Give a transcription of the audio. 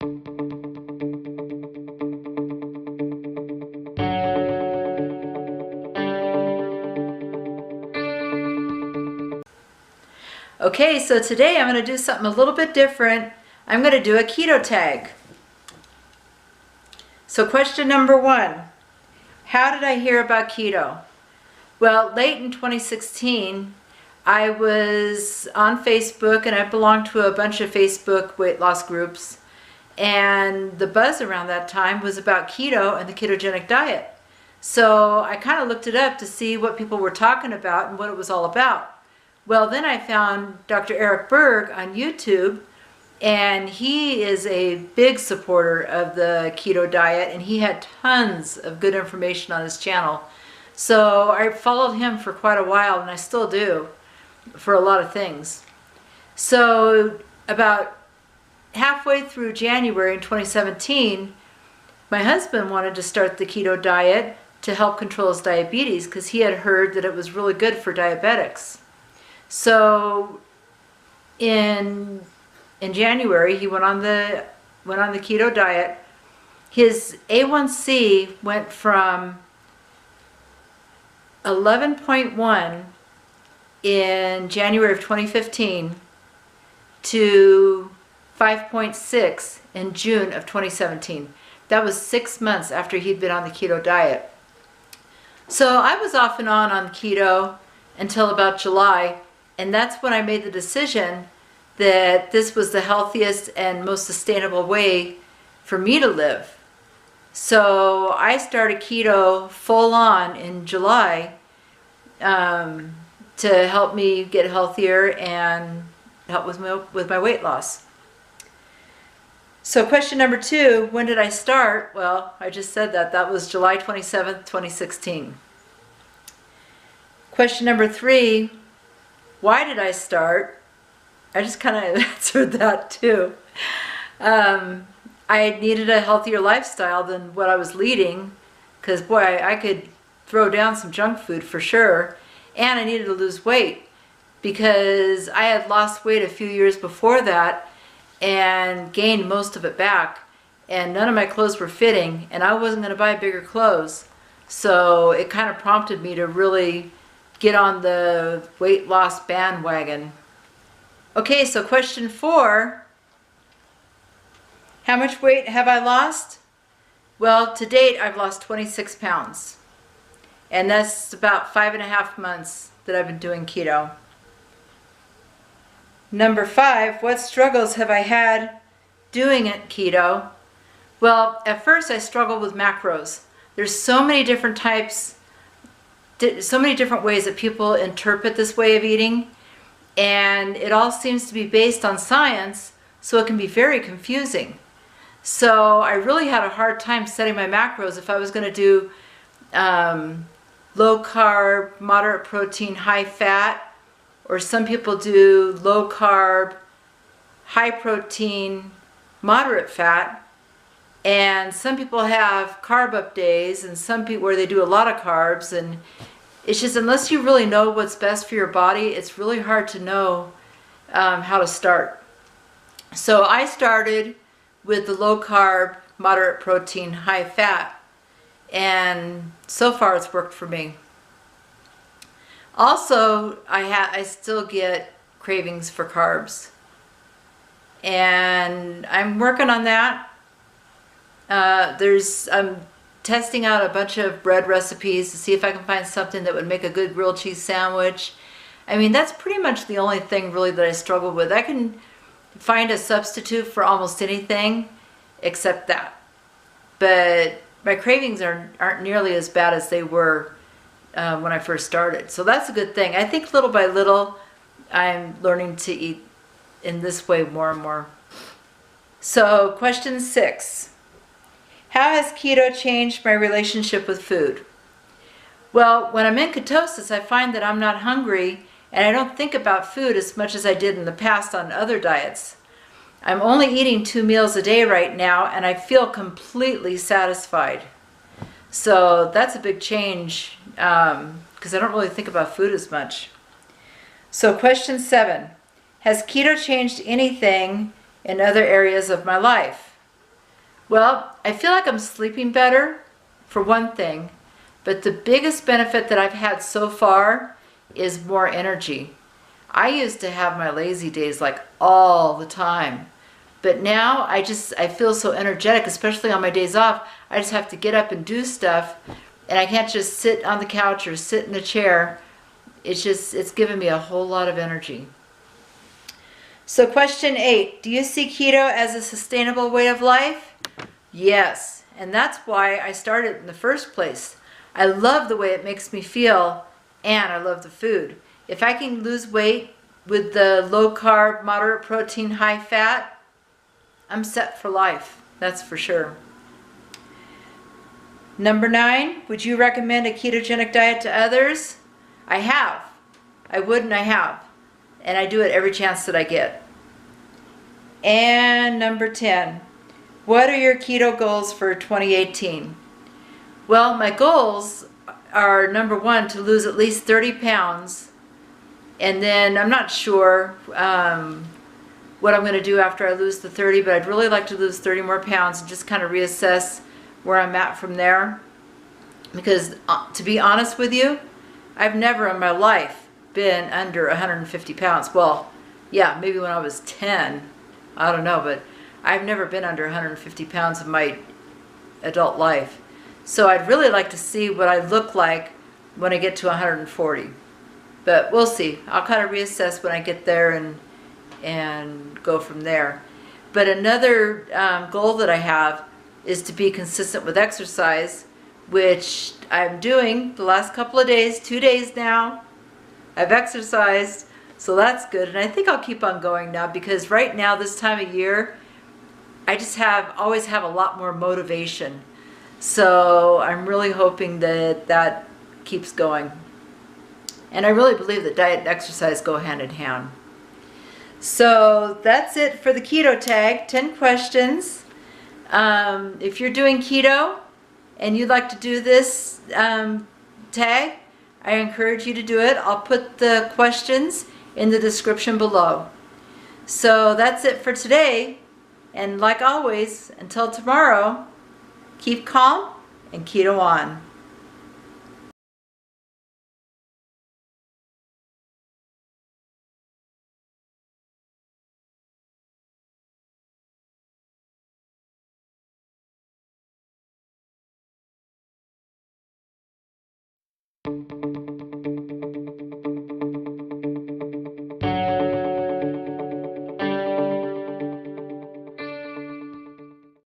Okay, so today I'm going to do something a little bit different. I'm going to do a keto tag. So question number 1, how did I hear about keto? Well, late in 2016, I was on Facebook, and I belonged to a bunch of Facebook weight loss groups, and the buzz around that time was about keto and the ketogenic diet. So I kind of looked it up to see what people were talking about and what it was all about. Well, then I found Dr. Eric Berg on YouTube, and he is a big supporter of the keto diet, and he had tons of good information on his channel. So I followed him for quite a while, and I still do, for a lot of things. So about halfway through January in 2017, my husband wanted to start the keto diet to help control his diabetes, because he had heard that it was really good for diabetics. So in January, he went on the keto diet. His A1C went from 11.1 in January of 2015 to 5.6 in June of 2017. That was 6 months after he'd been on the keto diet. So I was off and on keto until about July. And that's when I made the decision that this was the healthiest and most sustainable way for me to live. So I started keto full on in July to help me get healthier and help with my weight loss. So question number 2, when did I start? Well, I just said that. That was July 27th, 2016. Question number 3, why did I start? I just kind of answered that too. I needed a healthier lifestyle than what I was leading, because boy, I could throw down some junk food for sure, and I needed to lose weight because I had lost weight a few years before that and gained most of it back, and none of my clothes were fitting, and I wasn't going to buy bigger clothes. So it kind of prompted me to really get on the weight loss bandwagon. Okay, so question 4, how much weight have I lost? Well, to date, I've lost 26 pounds. And that's about 5.5 months that I've been doing keto. Number 5, what struggles have I had doing it keto? Well, at first I struggled with macros. There's so many different types, so many different ways that people interpret this way of eating, and it all seems to be based on science, so it can be very confusing. So I really had a hard time setting my macros if I was going to do low carb, moderate protein, high fat, or some people do low carb, high protein, moderate fat. And some people have carb up days, and some people where they do a lot of carbs, and it's just, unless you really know what's best for your body, it's really hard to know how to start. So I started with the low carb, moderate protein, high fat, and so far it's worked for me. Also, I still get cravings for carbs, and I'm working on that. I'm testing out a bunch of bread recipes to see if I can find something that would make a good grilled cheese sandwich. I mean, that's pretty much the only thing really that I struggle with. I can find a substitute for almost anything except that. But my cravings aren't nearly as bad as they were when I first started. So that's a good thing. I think little by little, I'm learning to eat in this way more and more. So question 6. How has keto changed my relationship with food? Well, when I'm in ketosis, I find that I'm not hungry, and I don't think about food as much as I did in the past on other diets. I'm only eating 2 meals a day right now, and I feel completely satisfied. So that's a big change, because I don't really think about food as much. So question 7, has keto changed anything in other areas of my life? Well, I feel like I'm sleeping better, for one thing, but the biggest benefit that I've had so far is more energy. I used to have my lazy days like all the time, but now I feel so energetic, especially on my days off. I just have to get up and do stuff, and I can't just sit on the couch or sit in a chair. It's given me a whole lot of energy. So question 8, do you see keto as a sustainable way of life? Yes, and that's why I started in the first place. I love the way it makes me feel, and I love the food. If I can lose weight with the low carb, moderate protein, high fat, I'm set for life, that's for sure. Number 9, would you recommend a ketogenic diet to others? I have. I would and I have. And I do it every chance that I get. And number 10, what are your keto goals for 2018? Well, my goals are, number 1, to lose at least 30 pounds. And then I'm not sure what I'm going to do after I lose the 30, but I'd really like to lose 30 more pounds and just kind of reassess where I'm at from there. Because to be honest with you, I've never in my life been under 150 pounds. Well, yeah, maybe when I was 10, I don't know, but I've never been under 150 pounds in my adult life. So I'd really like to see what I look like when I get to 140. But we'll see. I'll kind of reassess when I get there and go from there. But another goal that I have is to be consistent with exercise, which I'm doing the last couple of days, 2 days now. I've exercised, so that's good. And I think I'll keep on going now, because right now, this time of year, I just always have a lot more motivation. So I'm really hoping that that keeps going. And I really believe that diet and exercise go hand in hand. So that's it for the Keto Tag, 10 questions. If you're doing keto and you'd like to do this tag, I encourage you to do it. I'll put the questions in the description below. So that's it for today. And like always, until tomorrow, keep calm and keto on.